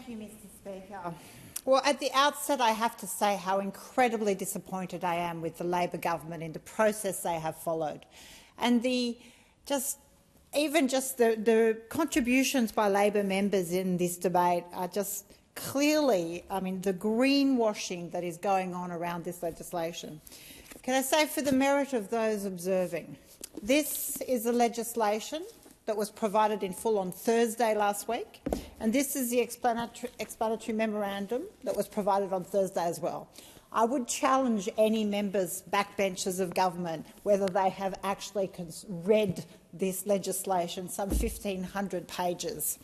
Thank you, Mr. Speaker. Well, at the outset, I have to say how incredibly disappointed I am with the Labor government in the process they have followed, and the contributions by Labor members in this debate are just clearly, the greenwashing that is going on around this legislation. Can I say, for the merit of those observing, this is a legislation that was provided in full on Thursday last week, and this is the explanatory memorandum that was provided on Thursday as well. I would challenge any members, backbenchers of government, whether they have actually read this legislation, some 1,500 pages.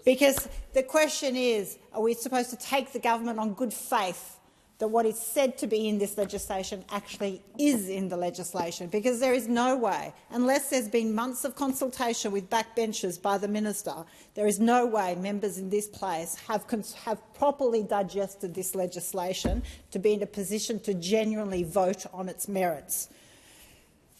Because the question is, are we supposed to take the government on good faith that what is said to be in this legislation actually is in the legislation? Because there is no way, unless there's been months of consultation with backbenchers by the minister, there is no way members in this place have properly digested this legislation to be in a position to genuinely vote on its merits.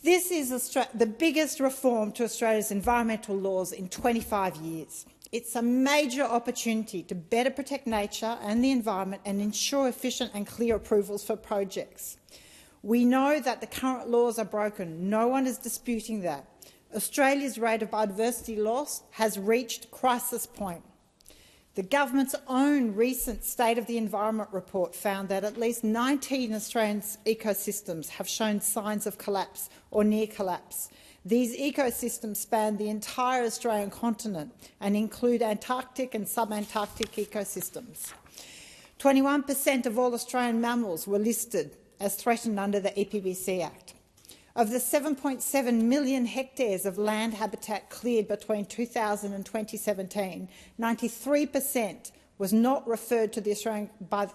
This is the biggest reform to Australia's environmental laws in 25 years. It's a major opportunity to better protect nature and the environment and ensure efficient and clear approvals for projects. We know that the current laws are broken. No one is disputing that. Australia's rate of biodiversity loss has reached crisis point. The government's own recent State of the Environment report found that at least 19 Australian ecosystems have shown signs of collapse or near collapse. These ecosystems span the entire Australian continent and include Antarctic and subantarctic ecosystems. 21% of all Australian mammals were listed as threatened under the EPBC Act. Of the 7.7 million hectares of land habitat cleared between 2000 and 2017, 93% was not referred to the by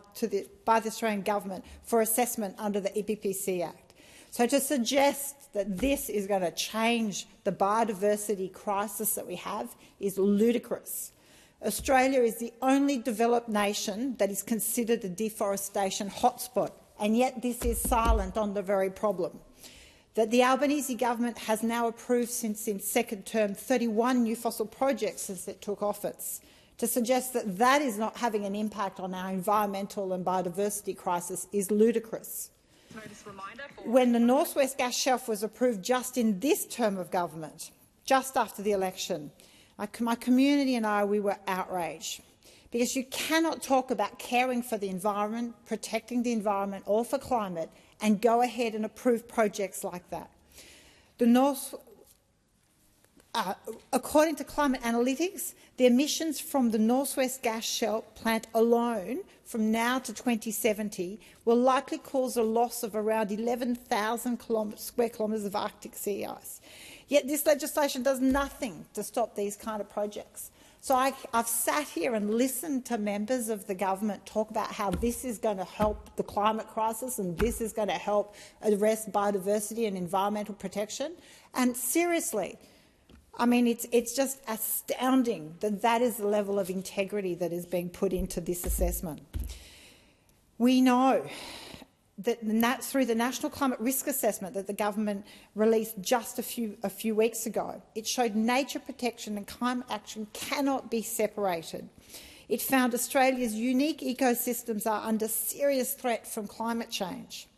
the Australian government for assessment under the EPBC Act. So to suggest that this is going to change the biodiversity crisis that we have is ludicrous. Australia is the only developed nation that is considered a deforestation hotspot, and yet this is silent on the very problem. That the Albanese government has now approved since its second term 31 new fossil projects since it took office. To suggest that that is not having an impact on our environmental and biodiversity crisis is ludicrous. When the North West Gas Shelf was approved just in this term of government, just after the election, my community and we were outraged, because you cannot talk about caring for the environment, protecting the environment or for climate and go ahead and approve projects like that. According to Climate Analytics, the emissions from the North West Gas Shelf plant alone from now to 2070 will likely cause a loss of around 11,000 square kilometres of Arctic sea ice. Yet this legislation does nothing to stop these kind of projects. So I've sat here and listened to members of the government talk about how this is going to help the climate crisis and this is going to help address biodiversity and environmental protection. And seriously, it's just astounding that that is the level of integrity that is being put into this assessment. We know that through the National Climate Risk Assessment that the government released just a few weeks ago, it showed nature protection and climate action cannot be separated. It found Australia's unique ecosystems are under serious threat from climate change.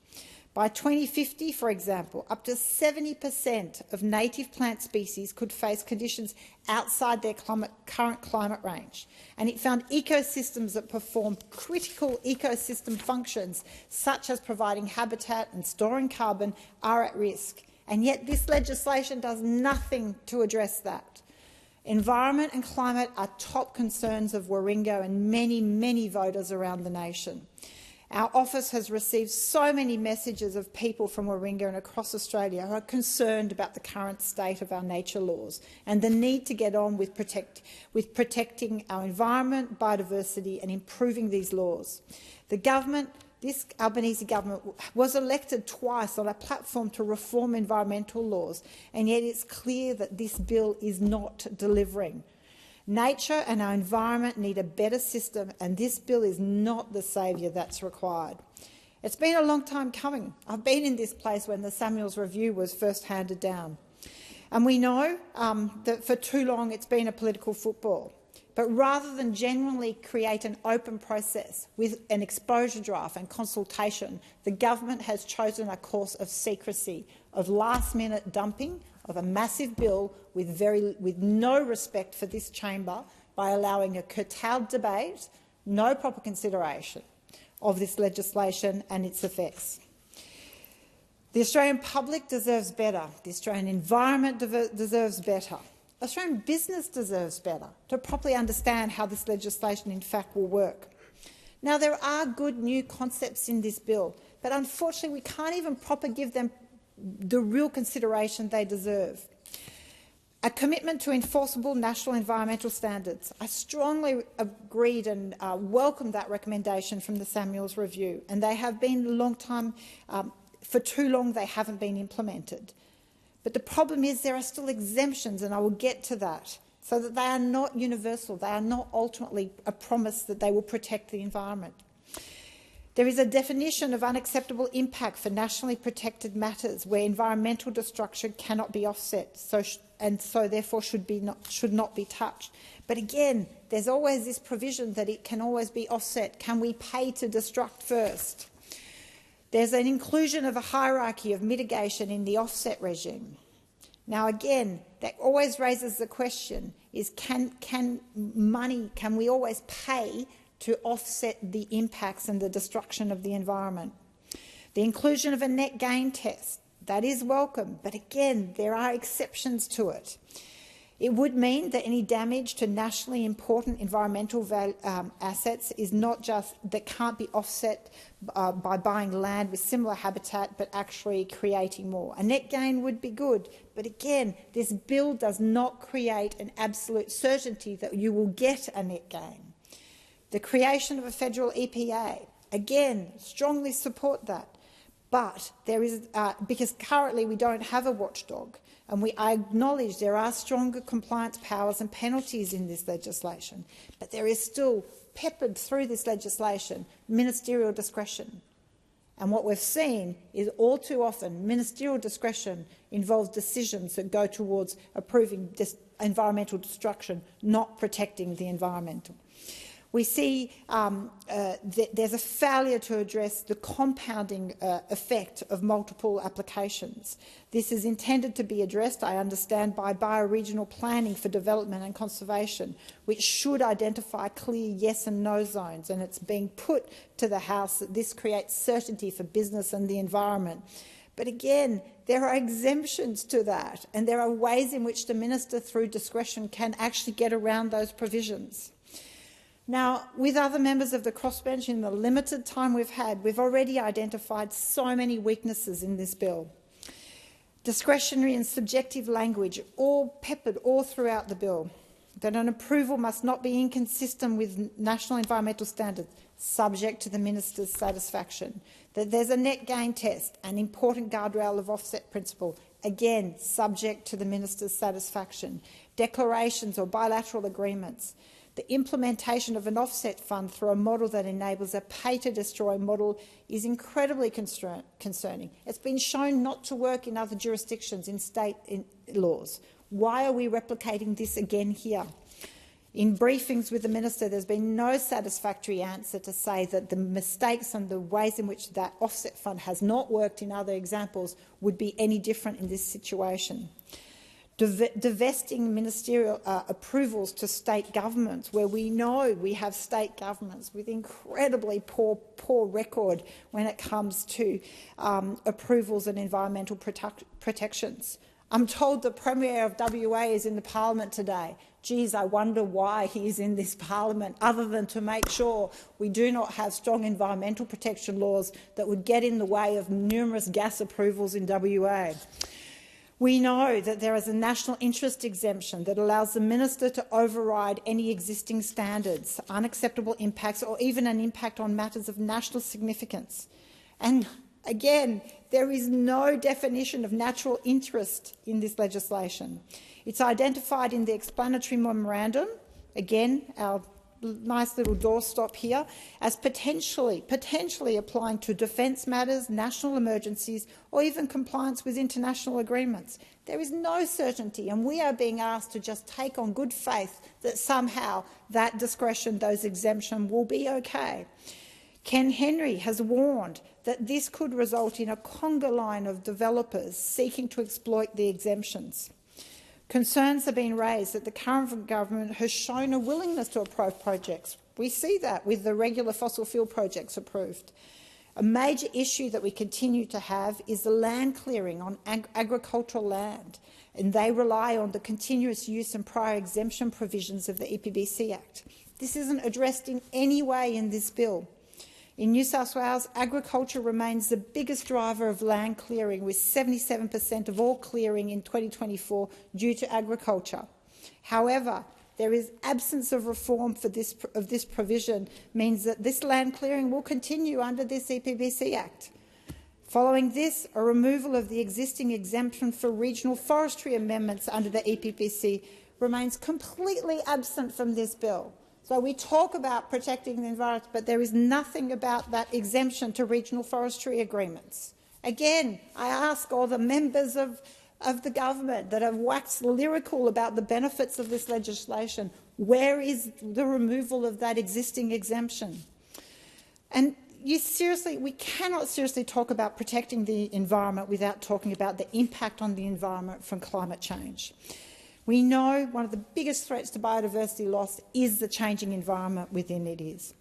By 2050, for example, up to 70% of native plant species could face conditions outside their current climate range. And it found ecosystems that perform critical ecosystem functions, such as providing habitat and storing carbon, are at risk. And yet this legislation does nothing to address that. Environment and climate are top concerns of Warringah and many, many voters around the nation. Our office has received so many messages of people from Warringah and across Australia who are concerned about the current state of our nature laws and the need to get on with protecting our environment, biodiversity and improving these laws. The government, this Albanese government, was elected twice on a platform to reform environmental laws, and yet it's clear that this bill is not delivering. Nature and our environment need a better system, and this bill is not the saviour that's required. It's been a long time coming. I've been in this place when the Samuels Review was first handed down. And we know that for too long it's been a political football. But rather than genuinely create an open process with an exposure draft and consultation, the government has chosen a course of secrecy, of last-minute dumping of a massive bill with no respect for this chamber by allowing a curtailed debate, no proper consideration of this legislation and its effects. The Australian public deserves better. The Australian environment deserves better. Australian business deserves better to properly understand how this legislation in fact will work. Now, there are good new concepts in this bill, but unfortunately we can't even properly give them the real consideration they deserve. A commitment to enforceable national environmental standards. I strongly agreed and welcomed that recommendation from the Samuels Review, and they have been a long time, for too long they haven't been implemented. But the problem is there are still exemptions, and I will get to that, so that they are not universal. They are not ultimately a promise that they will protect the environment. There is a definition of unacceptable impact for nationally protected matters where environmental destruction cannot be offset, so therefore should not be touched. But again, there's always this provision that it can always be offset. Can we pay to destruct first? There's an inclusion of a hierarchy of mitigation in the offset regime. Now again, that always raises the question, is can we always pay to offset the impacts and the destruction of the environment? The inclusion of a net gain test, that is welcome, but again, there are exceptions to it. It would mean that any damage to nationally important environmental assets is not just that can't be offset by buying land with similar habitat, but actually creating more. A net gain would be good, but again, this bill does not create an absolute certainty that you will get a net gain. The creation of a federal EPA, again, strongly support that, but there is because currently we don't have a watchdog. And I acknowledge there are stronger compliance powers and penalties in this legislation, but there is still, peppered through this legislation, ministerial discretion. And what we've seen is all too often ministerial discretion involves decisions that go towards approving environmental destruction, not protecting the environment. We see there's a failure to address the compounding effect of multiple applications. This is intended to be addressed, I understand, by bioregional planning for development and conservation, which should identify clear yes and no zones, and it's being put to the House that this creates certainty for business and the environment. But again, there are exemptions to that, and there are ways in which the minister, through discretion, can actually get around those provisions. Now, with other members of the crossbench, in the limited time we've had, we've already identified so many weaknesses in this bill. Discretionary and subjective language, all peppered all throughout the bill. That an approval must not be inconsistent with national environmental standards, subject to the minister's satisfaction. That there's a net gain test, an important guardrail of offset principle, again, subject to the minister's satisfaction. Declarations or bilateral agreements. The implementation of an offset fund through a model that enables a pay-to-destroy model is incredibly concerning. It's been shown not to work in other jurisdictions in state laws. Why are we replicating this again here? In briefings with the minister, there's been no satisfactory answer to say that the mistakes and the ways in which that offset fund has not worked in other examples would be any different in this situation. Divesting ministerial approvals to state governments, where we know we have state governments with incredibly poor record when it comes to approvals and environmental protections. I'm told the Premier of WA is in the Parliament today. Geez, I wonder why he is in this Parliament, other than to make sure we do not have strong environmental protection laws that would get in the way of numerous gas approvals in WA. We know that there is a national interest exemption that allows the minister to override any existing standards, unacceptable impacts, or even an impact on matters of national significance. And again, there is no definition of natural interest in this legislation. It's identified in the explanatory memorandum. Again, our nice little doorstop here, as potentially applying to defence matters, national emergencies, or even compliance with international agreements. There is no certainty, and we are being asked to just take on good faith that somehow that discretion, those exemptions, will be okay. Ken Henry has warned that this could result in a conga line of developers seeking to exploit the exemptions. Concerns have been raised that the current government has shown a willingness to approve projects. We see that with the regular fossil fuel projects approved. A major issue that we continue to have is the land clearing on agricultural land, and they rely on the continuous use and prior exemption provisions of the EPBC Act. This isn't addressed in any way in this bill. In New South Wales, agriculture remains the biggest driver of land clearing, with 77% of all clearing in 2024 due to agriculture. However, there is absence of reform for this provision means that this land clearing will continue under this EPBC Act. Following this, a removal of the existing exemption for regional forestry amendments under the EPBC remains completely absent from this bill. So we talk about protecting the environment, but there is nothing about that exemption to regional forestry agreements. Again, I ask all the members of the government that have waxed lyrical about the benefits of this legislation, where is the removal of that existing exemption? And we cannot seriously talk about protecting the environment without talking about the impact on the environment from climate change. We know one of the biggest threats to biodiversity loss is the changing environment within it is.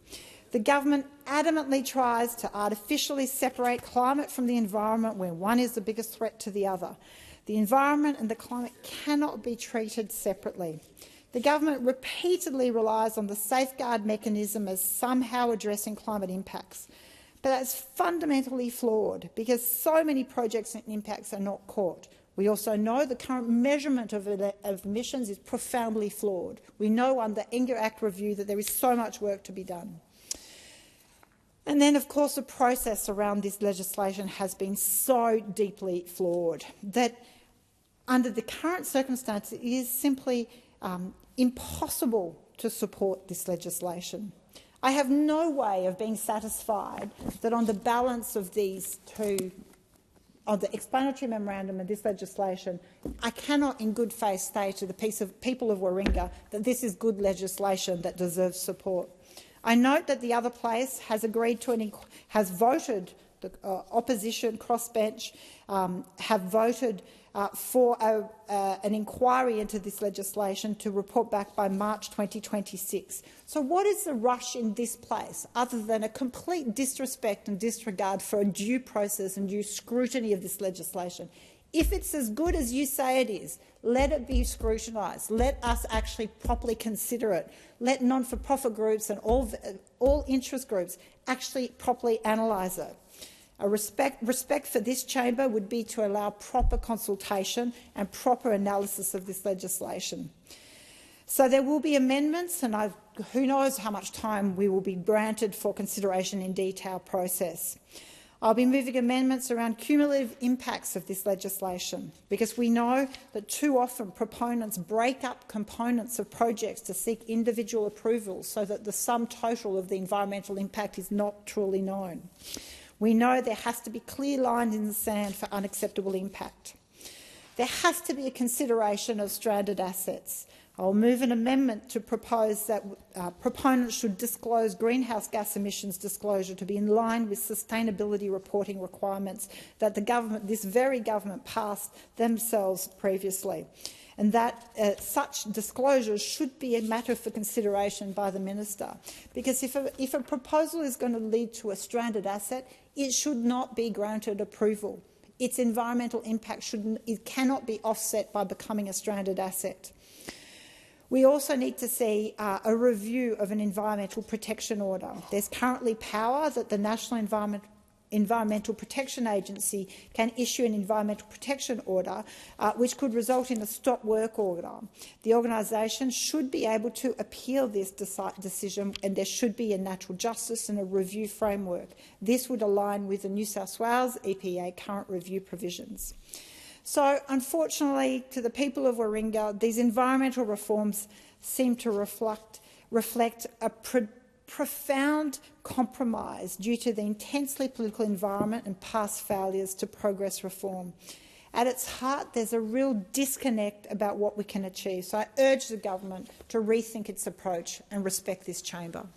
The government adamantly tries to artificially separate climate from the environment when one is the biggest threat to the other. The environment and the climate cannot be treated separately. The government repeatedly relies on the safeguard mechanism as somehow addressing climate impacts. But that's fundamentally flawed because so many projects and impacts are not caught. We also know the current measurement of emissions is profoundly flawed. We know under the Act review that there is so much work to be done. And then, of course, the process around this legislation has been so deeply flawed that under the current circumstances it is simply impossible to support this legislation. I have no way of being satisfied that on the balance of these two, of the explanatory memorandum and this legislation, I cannot in good faith say to the people of Warringah that this is good legislation that deserves support. I note that the other place has agreed to has voted, the opposition crossbench have voted for an inquiry into this legislation to report back by March 2026. So what is the rush in this place, other than a complete disrespect and disregard for a due process and due scrutiny of this legislation? If it's as good as you say it is, let it be scrutinised. Let us actually properly consider it. Let non-for-profit groups and all interest groups actually properly analyse it. A respect for this chamber would be to allow proper consultation and proper analysis of this legislation. So there will be amendments, and who knows how much time we will be granted for consideration in detail process. I'll be moving amendments around cumulative impacts of this legislation, because we know that too often proponents break up components of projects to seek individual approvals so that the sum total of the environmental impact is not truly known. We know there has to be clear lines in the sand for unacceptable impact. There has to be a consideration of stranded assets. I'll move an amendment to propose that proponents should disclose greenhouse gas emissions disclosure to be in line with sustainability reporting requirements that this very government passed themselves previously, and that such disclosures should be a matter for consideration by the minister. Because if a proposal is going to lead to a stranded asset, it should not be granted approval. Its environmental impact cannot be offset by becoming a stranded asset. We also need to see a review of an environmental protection order. There's currently power that the National Environmental Protection Agency can issue an environmental protection order, which could result in a stop work order. The organisation should be able to appeal this decision, and there should be a natural justice and a review framework. This would align with the New South Wales EPA current review provisions. So, unfortunately, to the people of Warringah, these environmental reforms seem to reflect reflect a profound compromise due to the intensely political environment and past failures to progress reform. At its heart, there's a real disconnect about what we can achieve. So I urge the government to rethink its approach and respect this chamber.